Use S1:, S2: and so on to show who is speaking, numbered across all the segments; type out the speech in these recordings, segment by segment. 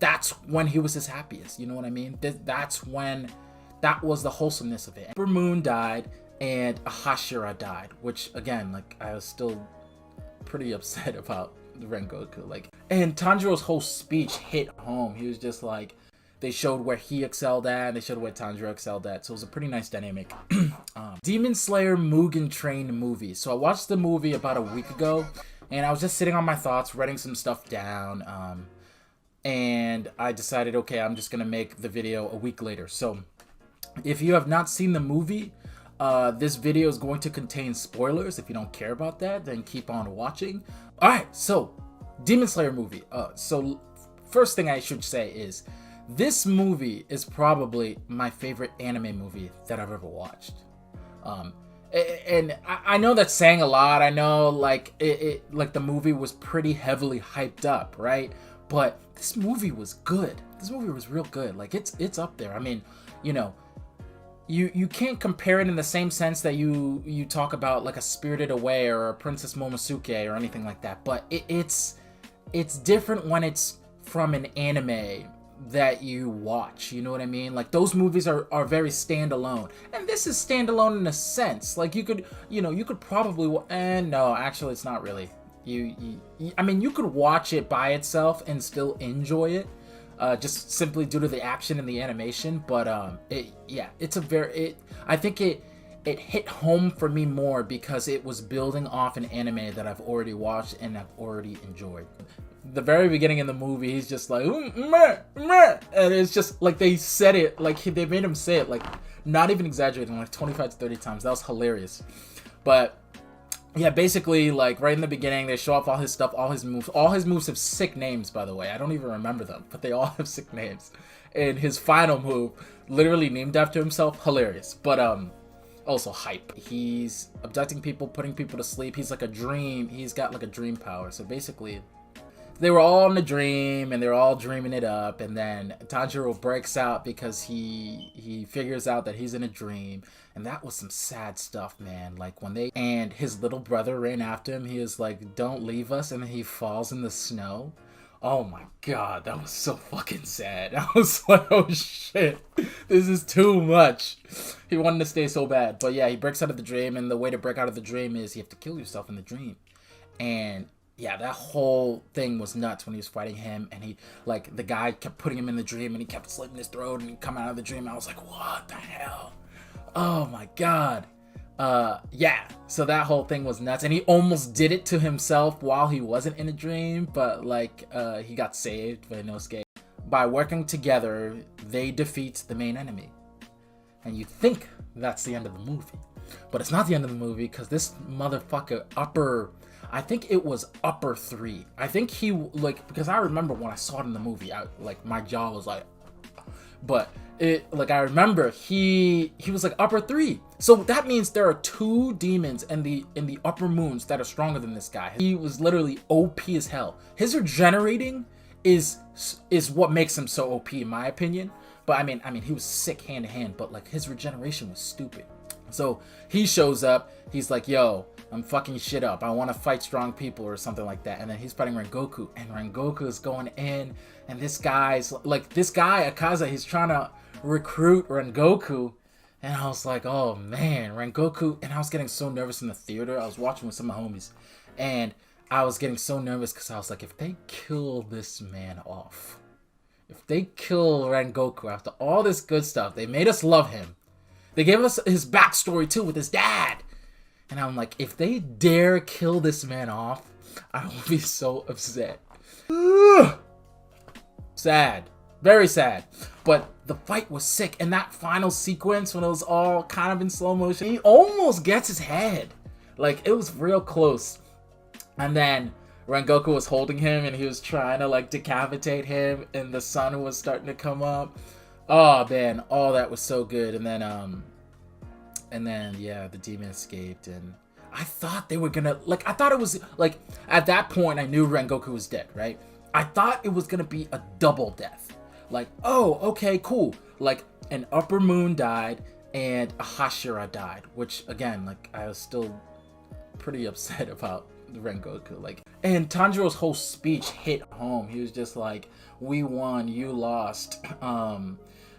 S1: that's when he was his happiest. You know what I mean? That's when that was the wholesomeness of it. Emperor Moon died and Hashira died, which again, like, I was still pretty upset about Rengoku. Like, and Tanjiro's whole speech hit home. He was just like, they showed where he excelled at, and they showed where Tanjiro excelled at. So it was a pretty nice dynamic. Demon Slayer Mugen Train movie. So I watched the movie about a week ago, and I was just sitting on my thoughts, writing some stuff down. And I decided, okay, I'm just gonna make the video a week later. So if you have not seen the movie, this video is going to contain spoilers. If you don't care about that, then keep on watching. All right, so Demon Slayer movie. So first thing I should say is, this movie is probably my favorite anime movie that I've ever watched. And I know that's saying a lot. I know, like, like the movie was pretty heavily hyped up, right? But this movie was good. This movie was real good. Like, it's up there. I mean, you know, you can't compare it in the same sense that you talk about like a Spirited Away or a Princess Momonosuke or anything like that. But it's different when it's from an anime that you watch, you know what I mean? Like, those movies are very standalone, and this is standalone in a sense. Like, you could probably, and no, actually it's not really. I mean, you could watch it by itself and still enjoy it, just simply due to the action and the animation. But I think it hit home for me more because it was building off an anime that I've already watched and I've already enjoyed. The very beginning in the movie, he's just like, meh, meh, and it's just like they said it, like they made him say it, like, not even exaggerating, like 25 to 30 times. That was hilarious. But yeah, basically, like, right in the beginning, they show off all his stuff, all his moves. All his moves have sick names, by the way. I don't even remember them, but they all have sick names. And his final move, literally named after himself, hilarious. But also hype. He's abducting people, putting people to sleep. He's like a dream. He's got like a dream power. So basically, they were all in a dream, and they're all dreaming it up, and then Tanjiro breaks out because he figures out that he's in a dream, and that was some sad stuff, man. Like, when and his little brother ran after him, he was like, don't leave us, and then he falls in the snow. Oh my god, that was so fucking sad. I was like, oh shit, this is too much. He wanted to stay so bad. But yeah, he breaks out of the dream, and the way to break out of the dream is you have to kill yourself in the dream. And yeah, that whole thing was nuts when he was fighting him, and he, like, the guy kept putting him in the dream, and he kept slitting his throat, and he'd come out of the dream. I was like, what the hell? Oh my god. Yeah, so that whole thing was nuts, and he almost did it to himself while he wasn't in a dream, but, like, he got saved by Inosuke. By working together, they defeat the main enemy. And you think that's the end of the movie, but it's not the end of the movie, because this motherfucker I think it was upper 3. I think he, like, because I remember when I saw it in the movie, my jaw was like, but I remember he was like upper 3. So that means there are 2 demons in the upper moons that are stronger than this guy. He was literally OP as hell. His regenerating is what makes him so OP, in my opinion. But I mean, he was sick hand to hand, but like, his regeneration was stupid. So he shows up, he's like, yo, I'm fucking shit up. I want to fight strong people or something like that. And then he's fighting Rengoku, and Rengoku is going in, and this guy, Akaza, he's trying to recruit Rengoku. And I was like, oh man, Rengoku. And I was getting so nervous in the theater. I was watching with some of my homies, and I was getting so nervous because I was like, if they kill this man off, if they kill Rengoku after all this good stuff, they made us love him. They gave us his backstory too with his dad. And I'm like, if they dare kill this man off, I will be so upset. Sad. Very sad. But the fight was sick. And that final sequence when it was all kind of in slow motion, he almost gets his head. Like, it was real close. And then Rengoku was holding him, and he was trying to, like, decapitate him, and the sun was starting to come up. Oh man, all that was so good. And then yeah, the demon escaped, and I thought they were gonna, like, I thought it was, like, at that point I knew Rengoku was dead, right? I thought it was gonna be a double death. Like, oh, okay, cool. Like, an upper moon died and a Hashira died, which again, like, I was still pretty upset about Rengoku. Like, and Tanjiro's whole speech hit home. He was just like, we won, you lost.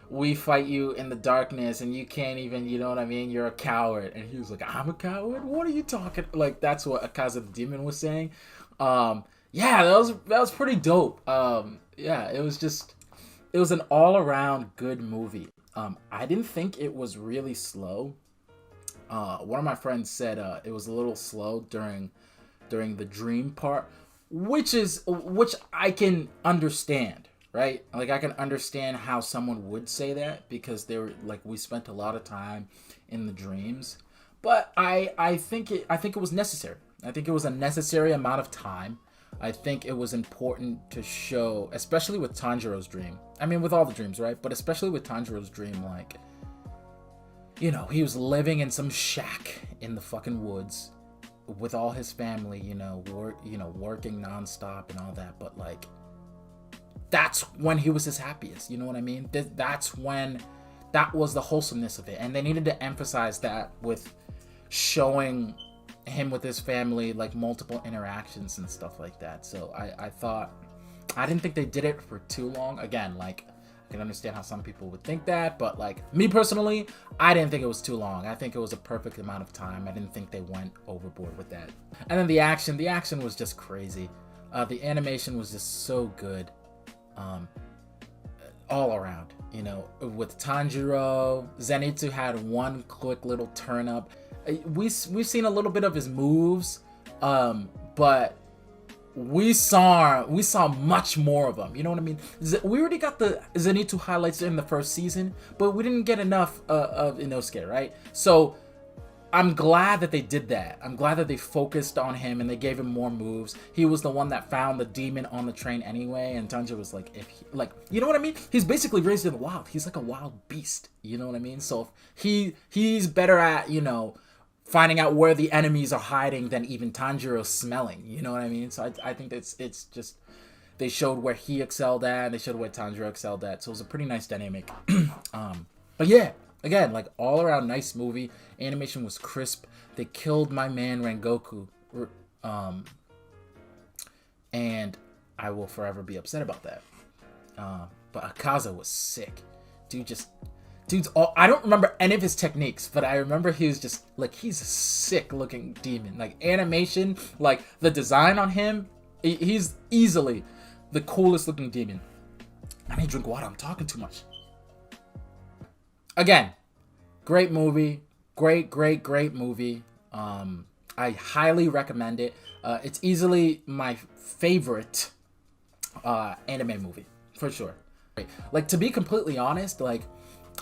S1: We fight you in the darkness and you can't even, you know what I mean? You're a coward. And he was like, I'm a coward? What are you talking? Like, that's what Akaza the Demon was saying. Yeah, that was pretty dope. Yeah, it was an all-around good movie. I didn't think it was really slow. One of my friends said it was a little slow during the dream part, which I can understand, right? Like, I can understand how someone would say that, because they were like, we spent a lot of time in the dreams. But I think it was necessary. I think it was a necessary amount of time. I think it was important to show, especially with Tanjiro's dream. I mean, with all the dreams, right? But especially with Tanjiro's dream, like, you know, he was living in some shack in the fucking woods with all his family, working nonstop and all that. But, like, that's when he was his happiest. You know what I mean? That was the wholesomeness of it. And they needed to emphasize that with showing him with his family, like, multiple interactions and stuff like that. So I didn't think they did it for too long. Again, like, I can understand how some people would think that, but, like, me personally, I didn't think it was too long. I think it was a perfect amount of time. I didn't think they went overboard with that. And then the action was just crazy. The animation was just so good, all around. You know, with Tanjiro, Zenitsu had one quick little turn up. We've seen a little bit of his moves, but we saw much more of them. You know what I mean? We already got the Zenitsu highlights in the first season, but we didn't get enough of Inosuke, right? So I'm glad that they did that. I'm glad that they focused on him and they gave him more moves. He was the one that found the demon on the train anyway, and Tanjiro was like, you know what I mean? He's basically raised in the wild. He's like a wild beast. You know what I mean? So he's better at, finding out where the enemies are hiding than even Tanjiro smelling. You know what I mean? So I think it's just, they showed where he excelled at, and they showed where Tanjiro excelled at. So it was a pretty nice dynamic. But yeah, again, like, all around nice movie. Animation was crisp. They killed my man Rengoku. And I will forever be upset about that. But Akaza was sick. Dude's all, I don't remember any of his techniques, but I remember he was just, like, he's a sick looking demon. Like, animation, like, the design on him, he's easily the coolest looking demon. I need to drink water, I'm talking too much. Again, great movie. Great movie. I highly recommend it. It's easily my favorite anime movie, for sure. Like, to be completely honest, like,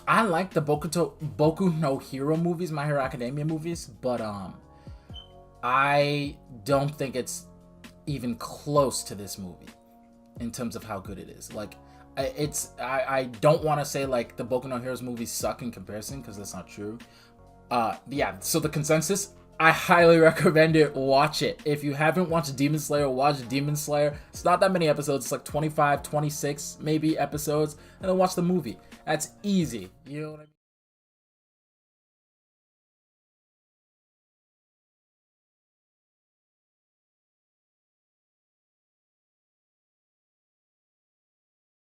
S1: I like the Boku no Hero movies, My Hero Academia movies, but I don't think it's even close to this movie in terms of how good it is. Like, I don't want to say, like, the Boku no Heroes movies suck in comparison, because that's not true. Yeah, so the consensus, I highly recommend it. Watch it. If you haven't watched Demon Slayer, watch Demon Slayer. It's not that many episodes. It's like 25, 26 maybe episodes. And then watch the movie. That's easy. You know what I mean?